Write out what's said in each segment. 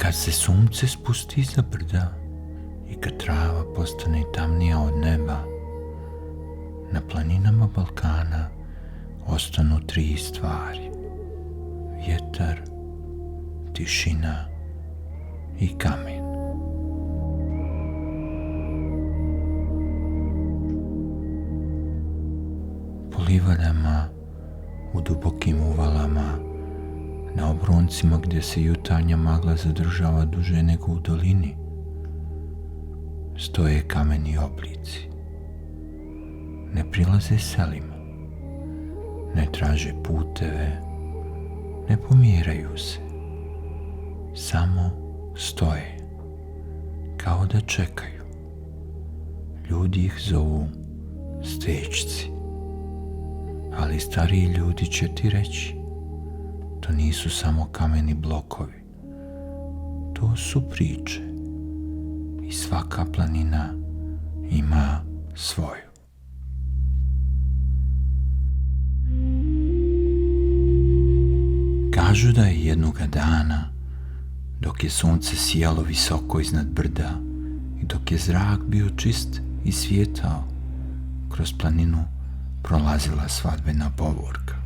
Kad se sunce spusti za brda i kad trava postane tamnija od neba, na planinama Balkana ostanu 3 stvari: vjetar, tišina i kamen. Po livadama, u dubokim uvalama, na obroncima gdje se jutarnja magla zadržava duže nego u dolini, stoje kameni oblici. Ne prilaze selima, ne traže puteve, ne pomjeraju se, samo stoje, kao da čekaju. Ljudi ih zovu stečci, ali stariji ljudi će ti reći: to nisu samo kameni blokovi, to su priče i svaka planina ima svoju. Kažu da je jednoga dana, dok je sunce sijalo visoko iznad brda i dok je zrak bio čist i svijetao, kroz planinu prolazila svadbena povorka.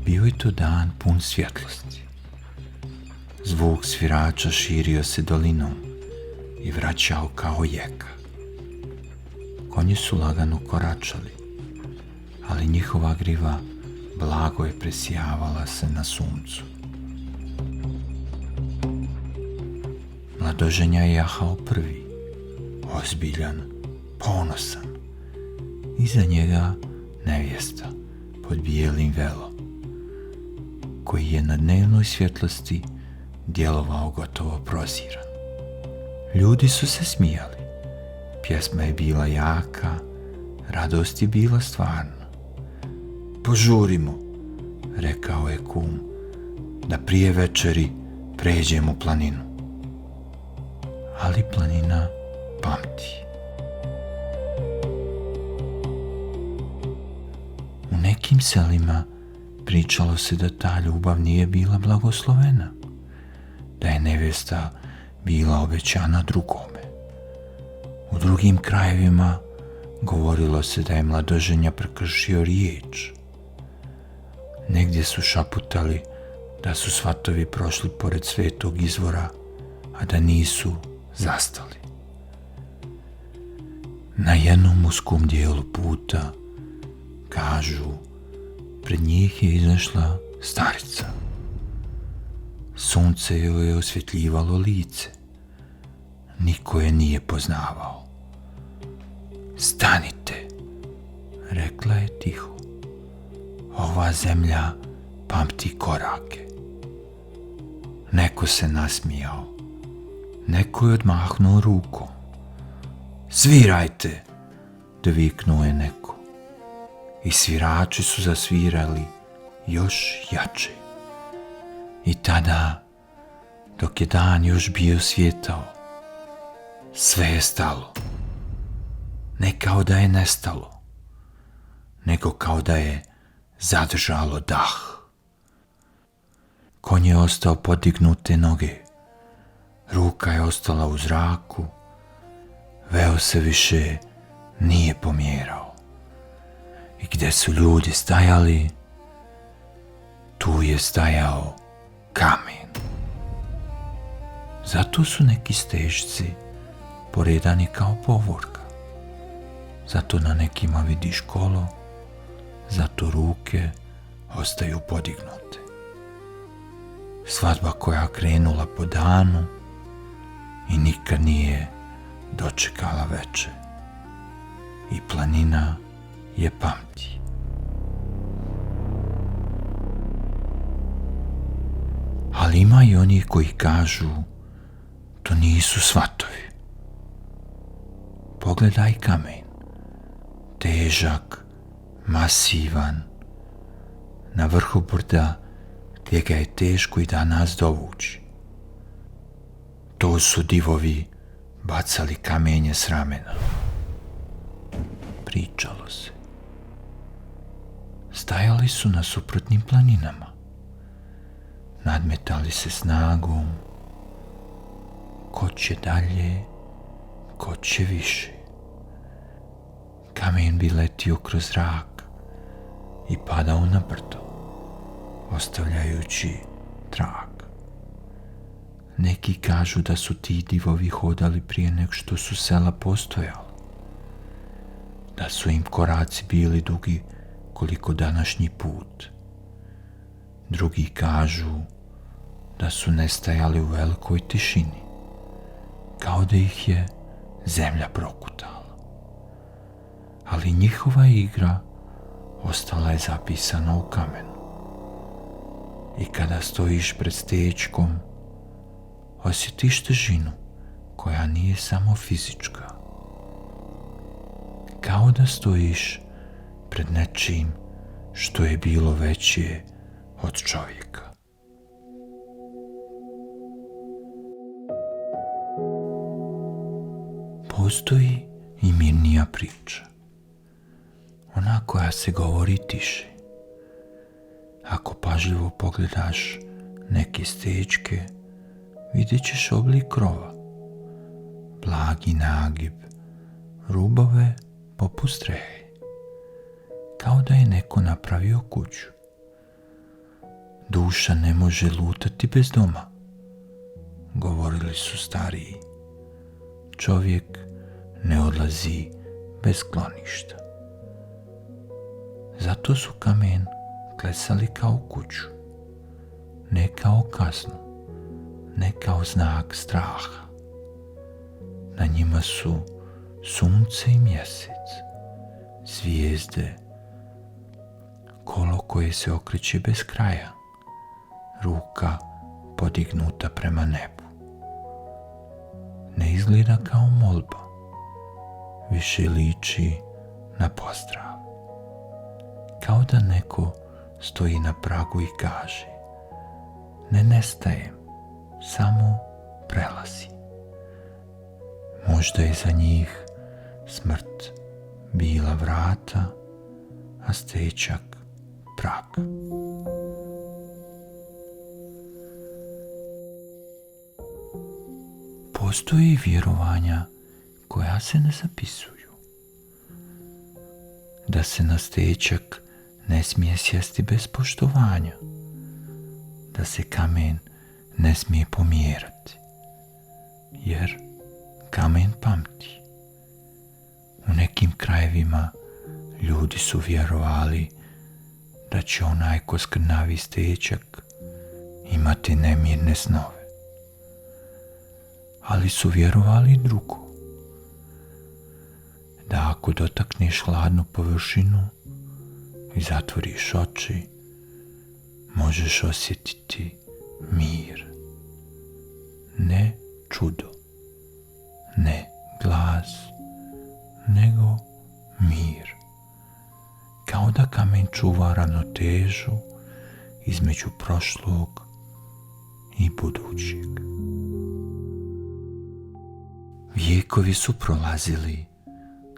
Bio je to dan pun svjetlosti. Zvuk svirača širio se dolinom i vraćao kao jeka. Konji su lagano koračali, ali njihova griva blago je presijavala se na suncu. Mladoženja je jahao prvi, ozbiljan, ponosan. Iza njega nevjesta pod bijelim velom, koji je na dnevnoj svjetlosti djelovao gotovo proziran. Ljudi su se smijali, pjesma je bila jaka, radost je bila stvarna. Požurimo, rekao je kum, da prije večeri pređemo planinu. Ali planina pamti. U nekim selima pričalo se da ta ljubav nije bila blagoslovena, da je nevjesta bila obećana drugome. U drugim krajevima govorilo se da je mladoženja prekršio riječ. Negdje su šaputali da su svatovi prošli pored svetog izvora, a da nisu zastali. Na jednom uskom dijelu puta, kažu, pred njih je izašla starica. Sunce joj je osvjetljivalo lice. Niko je nije poznavao. Stanite, rekla je tiho. Ova zemlja pamti korake. Neko se nasmijao. Neko je odmahnuo rukom. Svirajte, doviknuo je neko. I svirači su zasvirali još jače. I tada, dok je dan još bio svjetao, sve je stalo. Ne kao da je nestalo, nego kao da je zadržalo dah. Konj je ostao podignute noge, ruka je ostala u zraku, veo se više nije pomjerao. I gdje su ljudi stajali, tu je stajao kamen. Zato su neki stežci poredani kao povorka. Zato na nekima vidiš kolo, zato ruke ostaju podignute. Svadba koja krenula po danu i nikad nije dočekala veče. I planina je pamti. Ali ima i oni koji kažu, to nisu svatovi. Pogledaj kamen, težak, masivan, na vrhu brda gdje ga je teško i danas dovući. To su divovi bacali kamenje s ramena. Pričalo se. Stajali su na suprotnim planinama. Nadmetali se snagom. Ko će dalje, ko će više. Kamen bi letio kroz zrak i padao na brdo, ostavljajući trag. Neki kažu da su ti divovi hodali prije nego što su sela postojala, da su im koraci bili dugi koliko današnji put. Drugi kažu da su nestajali u velikoj tišini, kao da ih je zemlja prokutala. Ali njihova igra ostala je zapisana u kamenu. I kada stojiš pred stečkom, osjetiš težinu koja nije samo fizička. Kao da stojiš pred nečim što je bilo veće od čovjeka. Postoji i mirnija priča. Ona koja se govori tiše. Ako pažljivo pogledaš neke stečke, vidjet ćeš oblik krova, blagi nagib, rubove poput strehe, kao da je neko napravio kuću. Duša ne može lutati bez doma, govorili su stariji. Čovjek ne odlazi bez skloništa. Zato su kamen klesali kao kuću, ne kao kaznu, ne kao znak straha. Na njima su sunce i mjesec, zvijezde, kolo koje se okreće bez kraja, ruka podignuta prema nebu. Ne izgleda kao molba, više liči na pozdrav. Kao da neko stoji na pragu i kaže: ne nestajem, samo prelazi. Možda je za njih smrt bila vrata, a stečak prag. Postoji vjerovanja koja se ne zapisuju. Da se na stečak ne smije sjesti bez poštovanja, da se kamen ne smije pomjerati, jer kamen pamti. U nekim krajevima ljudi su vjerovali da će onaj ko skrnavi stečak imati nemirne snove. Ali su vjerovali drugo, da ako dotakneš hladnu površinu i zatvoriš oči, možeš osjetiti mir. Ne čudo, ne glas, nego mir. Kao da kamen čuva ravnotežu između prošlog i budućeg. Vijekovi su prolazili,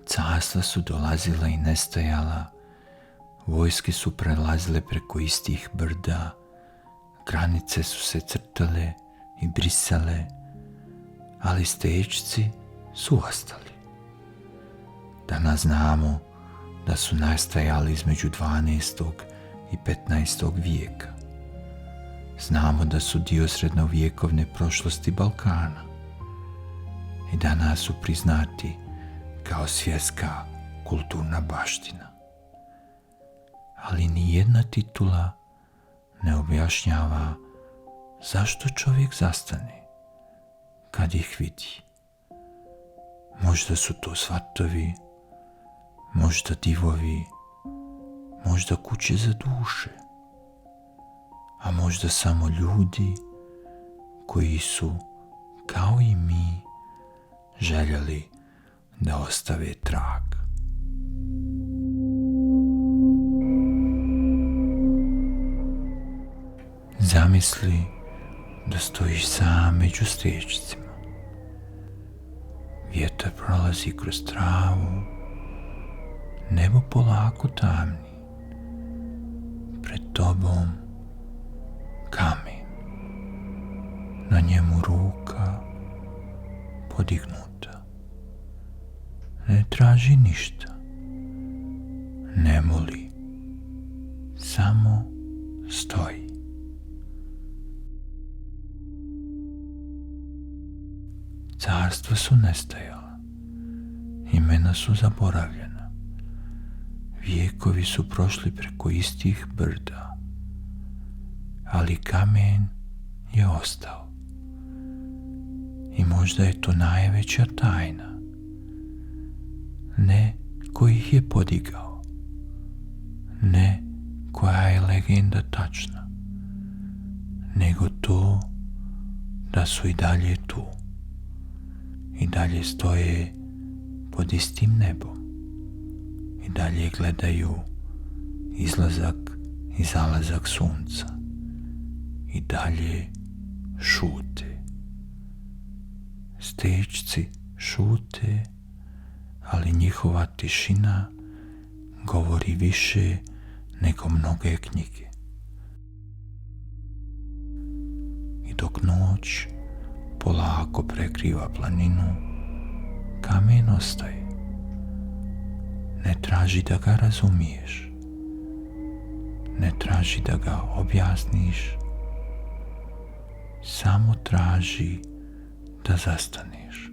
carstva su dolazila i nestajala, vojske su prelazile preko istih brda, granice su se crtale i brisale, ali stečci su ostali. Danas znamo da su nastajali između 12. i 15. vijeka. Znamo da su dio srednjovjekovne prošlosti Balkana i danas su priznati kao svjetska kulturna baština. Ali ni jedna titula ne objašnjava zašto čovjek zastane kad ih vidi. Možda su to svatovi, možda divovi, možda kuće za duše, a možda samo ljudi koji su, kao i mi, željeli da ostave trag. Zamisli da stojiš sam među stečcima. Vjetar prolazi kroz travu, nebo polako tamni, pred tobom kamen, na njemu ruka podignuta. Ne traži ništa, ne moli, samo stoji. Carstva su nestajala, imena su zaboravljena, vijekovi su prošli preko istih brda, ali kamen je ostao. I možda je to najveća tajna, ne ko ih je podigao, ne koja je legenda tačna, nego to da su i dalje tu, i dalje stoje pod istim nebom, i dalje gledaju izlazak i zalazak sunca, i dalje šute. Stečci šute, ali njihova tišina govori više nego mnoge knjige. I dok noć polako prekriva planinu, kamen ostaje. Ne traži da ga razumiješ, ne traži da ga objasniš, samo traži da zastaneš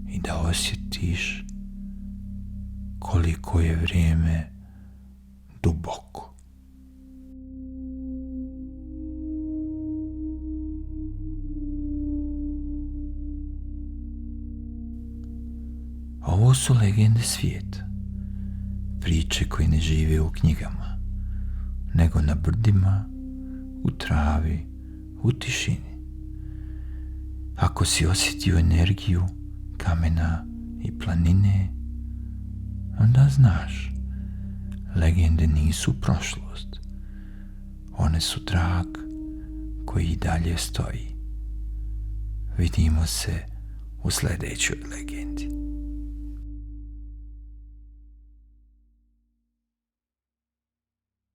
i da osjetiš koliko je vrijeme duboko. Ovo su legende svijeta, priče koje ne žive u knjigama, nego na brdima, u travi, u tišini. Ako si osjetio energiju kamena i planine, onda znaš, legende nisu prošlost, one su trag koji i dalje stoji. Vidimo se u sljedećoj legendi.